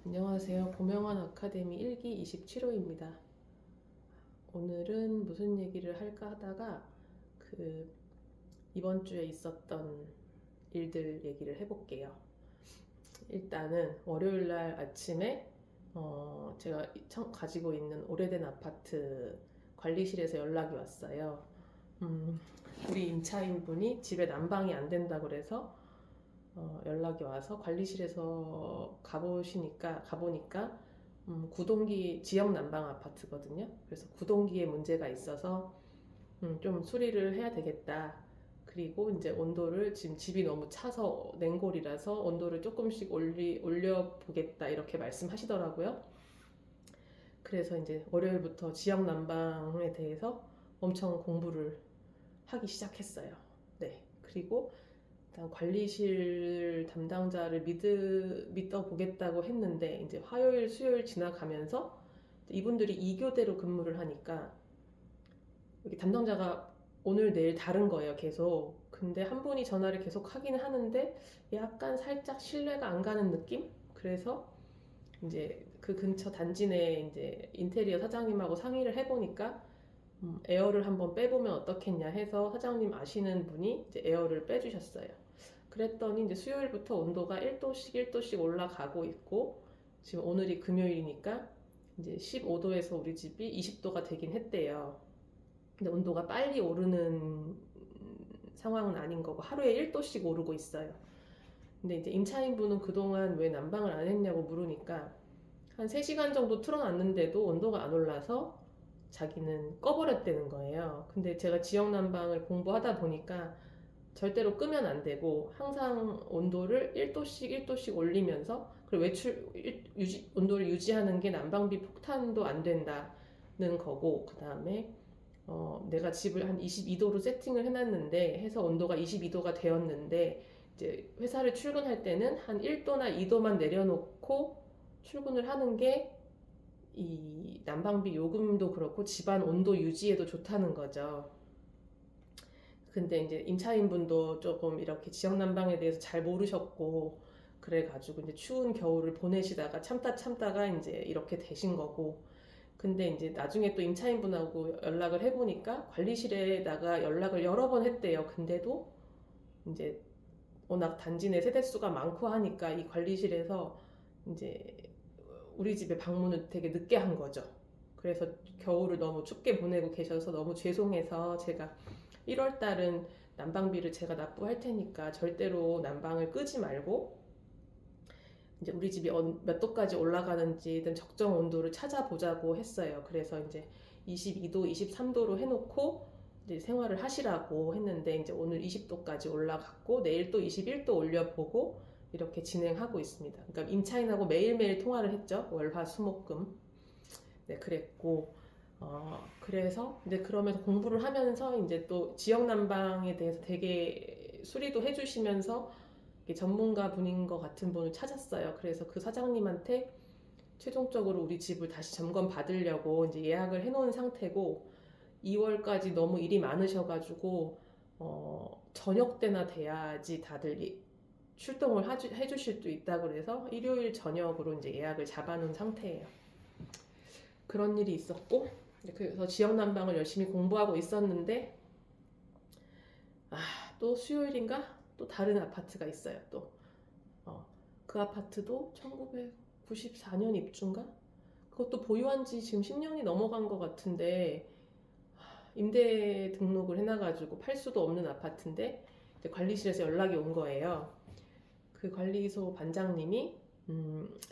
안녕하세요. 고명환 아카데미 1기 27호입니다. 오늘은 무슨 얘기를 할까 하다가 이번 주에 있었던 일들 얘기를 해볼게요. 일단은 월요일 날 아침에 제가 가지고 있는 오래된 아파트 관리실에서 연락이 왔어요. 우리 임차인분이 집에 난방이 안 된다 그래서 연락이 와서 관리실에서 가보니까 구동기 지역 난방 아파트거든요. 그래서 구동기에 문제가 있어서 좀 수리를 해야 되겠다. 그리고 이제 온도를 지금 집이 너무 차서 냉골이라서 온도를 조금씩 올려 보겠다 이렇게 말씀하시더라고요. 그래서 이제 월요일부터 지역 난방에 대해서 엄청 공부를 하기 시작했어요. 네. 그리고 일단 관리실 담당자를 믿어보겠다고 했는데 이제 화요일, 수요일 지나가면서 이분들이 2교대로 근무를 하니까 여기 담당자가 오늘 내일 다른 거예요, 계속. 근데 한 분이 전화를 계속 하긴 하는데 약간 살짝 신뢰가 안 가는 느낌? 그래서 이제 그 근처 단지 내에 이제 인테리어 사장님하고 상의를 해보니까 에어를 한번 빼보면 어떻겠냐 해서 사장님 아시는 분이 이제 에어를 빼주셨어요. 그랬더니 이제 수요일부터 온도가 1도씩 1도씩 올라가고 있고 지금 오늘이 금요일이니까 이제 15도에서 우리 집이 20도가 되긴 했대요. 근데 온도가 빨리 오르는 상황은 아닌 거고 하루에 1도씩 오르고 있어요. 근데 이제 임차인분은 그동안 왜 난방을 안 했냐고 물으니까 한 3시간 정도 틀어놨는데도 온도가 안 올라서 자기는 꺼버렸다는 거예요. 근데 제가 지역 난방을 공부하다 보니까 절대로 끄면 안 되고 항상 온도를 1도씩 1도씩 올리면서 그리고 온도를 유지하는 게 난방비 폭탄도 안 된다는 거고 그 다음에 내가 집을 한 22도로 세팅을 해놨는데 해서 온도가 22도가 되었는데 이제 회사를 출근할 때는 한 1도나 2도만 내려놓고 출근을 하는 게 이 난방비 요금도 그렇고 집안 온도 유지에도 좋다는 거죠. 근데 이제 임차인분도 조금 이렇게 지역 난방에 대해서 잘 모르셨고 그래가지고 이제 추운 겨울을 보내시다가 참다가 이제 이렇게 되신 거고 근데 이제 나중에 또 임차인분하고 연락을 해보니까 관리실에다가 연락을 여러 번 했대요. 근데도 이제 워낙 단지 내 세대수가 많고 하니까 이 관리실에서 이제 우리 집에 방문을 되게 늦게 한 거죠. 그래서 겨울을 너무 춥게 보내고 계셔서 너무 죄송해서 제가 1월 달은 난방비를 제가 납부할 테니까 절대로 난방을 끄지 말고 이제 우리 집이 몇 도까지 올라가는지든 적정 온도를 찾아보자고 했어요. 그래서 이제 22도, 23도로 해놓고 이제 생활을 하시라고 했는데 이제 오늘 20도까지 올라갔고 내일 또 21도 올려보고 이렇게 진행하고 있습니다. 그러니까 임차인하고 매일매일 통화를 했죠. 월, 화, 수, 목, 금. 네, 그랬고 그래서 이제 그러면서 공부를 하면서 이제 또 지역 난방에 대해서 되게 수리도 해주시면서 전문가 분인 것 같은 분을 찾았어요. 그래서 그 사장님한테 최종적으로 우리 집을 다시 점검 받으려고 이제 예약을 해놓은 상태고 2월까지 너무 일이 많으셔가지고 저녁 때나 돼야지 다들 출동을 해주실 수 있다 그래서 일요일 저녁으로 이제 예약을 잡아놓은 상태예요. 그런 일이 있었고 그래서 지역 난방을 열심히 공부하고 있었는데 또 수요일인가 또 다른 아파트가 있어요. 또 그 아파트도 1994년 입주인가? 그것도 보유한 지 지금 10년이 넘어간 것 같은데 임대 등록을 해놔가지고 팔 수도 없는 아파트인데 관리실에서 연락이 온 거예요. 그 관리소 반장님이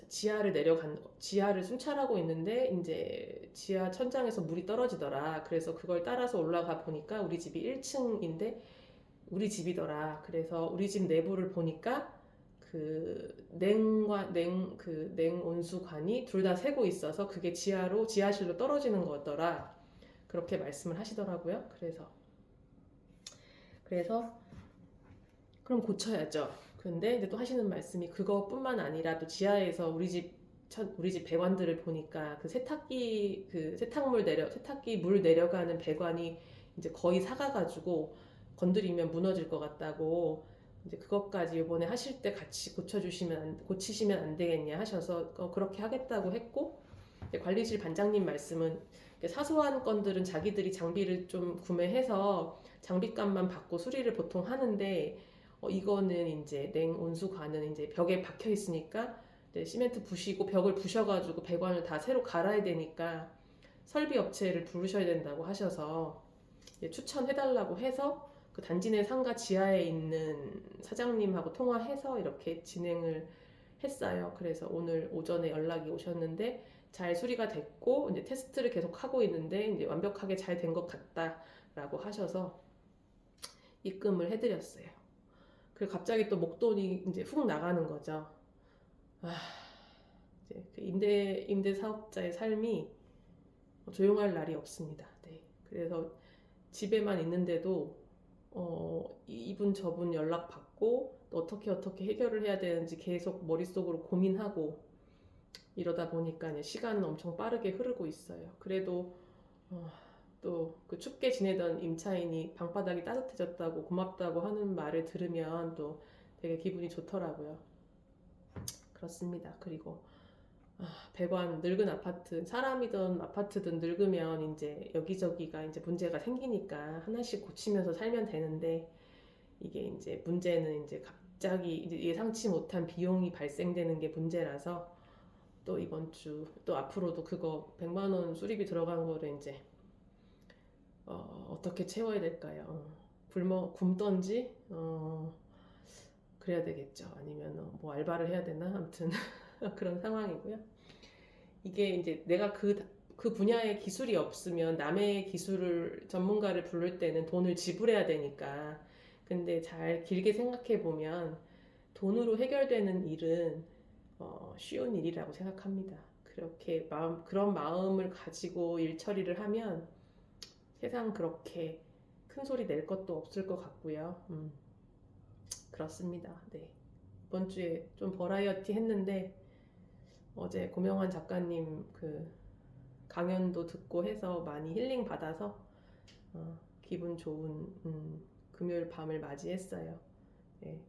지하를 순찰하고 있는데 이제 지하 천장에서 물이 떨어지더라. 그래서 그걸 따라서 올라가 보니까 우리 집이 1층인데 우리 집이더라. 그래서 우리 집 내부를 보니까 그 냉온수관이 둘 다 새고 있어서 그게 지하실로 떨어지는 거더라. 그렇게 말씀을 하시더라고요. 그래서 그럼 고쳐야죠. 근데 이제 또 하시는 말씀이 그것뿐만 아니라 또 지하에서 우리 집 배관들을 보니까 세탁기 물 내려가는 배관이 이제 거의 사가가지고 건드리면 무너질 것 같다고 이제 그것까지 이번에 하실 때 같이 고치시면 안 되겠냐 하셔서 그렇게 하겠다고 했고, 관리실 반장님 말씀은 사소한 건들은 자기들이 장비를 좀 구매해서 장비값만 받고 수리를 보통 하는데, 이거는 이제 냉온수관은 이제 벽에 박혀 있으니까 이제 시멘트 부시고 벽을 부셔가지고 배관을 다 새로 갈아야 되니까 설비 업체를 부르셔야 된다고 하셔서 추천해달라고 해서 그 단지 내 상가 지하에 있는 사장님하고 통화해서 이렇게 진행을 했어요. 그래서 오늘 오전에 연락이 오셨는데 잘 수리가 됐고 이제 테스트를 계속 하고 있는데 이제 완벽하게 잘 된 것 같다라고 하셔서 입금을 해드렸어요. 그리고 갑자기 또 목돈이 이제 훅 나가는 거죠. 이제 그 임대 사업자의 삶이 조용할 날이 없습니다. 네. 그래서 집에만 있는데도 이분 저분 연락 받고 또 어떻게 해결을 해야 되는지 계속 머릿속으로 고민하고 이러다 보니까 시간은 엄청 빠르게 흐르고 있어요. 그래도 또 그 춥게 지내던 임차인이 방바닥이 따뜻해졌다고 고맙다고 하는 말을 들으면 또 되게 기분이 좋더라고요. 그렇습니다. 그리고 배관 늙은 아파트, 사람이든 아파트든 늙으면 이제 여기저기가 이제 문제가 생기니까 하나씩 고치면서 살면 되는데, 이게 이제 문제는 이제 갑자기 이제 예상치 못한 비용이 발생되는 게 문제라서 또 이번 주 또 앞으로도 그거 100만 원 수리비 들어간 거를 이제 어떻게 채워야 될까요? 굶던지 그래야 되겠죠. 아니면 뭐 알바를 해야 되나? 아무튼 그런 상황이고요. 이게 이제 내가 그 분야의 기술이 없으면 남의 기술을 전문가를 부를 때는 돈을 지불해야 되니까. 근데 잘 길게 생각해 보면 돈으로 해결되는 일은 쉬운 일이라고 생각합니다. 그렇게 그런 마음을 가지고 일 처리를 하면 세상 그렇게 큰 소리 낼 것도 없을 것 같고요. 그렇습니다. 네. 이번 주에 좀 버라이어티 했는데 어제 고명환 작가님 그 강연도 듣고 해서 많이 힐링 받아서 기분 좋은 금요일 밤을 맞이했어요. 네.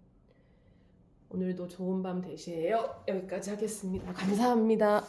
오늘도 좋은 밤 되시에요. 여기까지 하겠습니다. 감사합니다.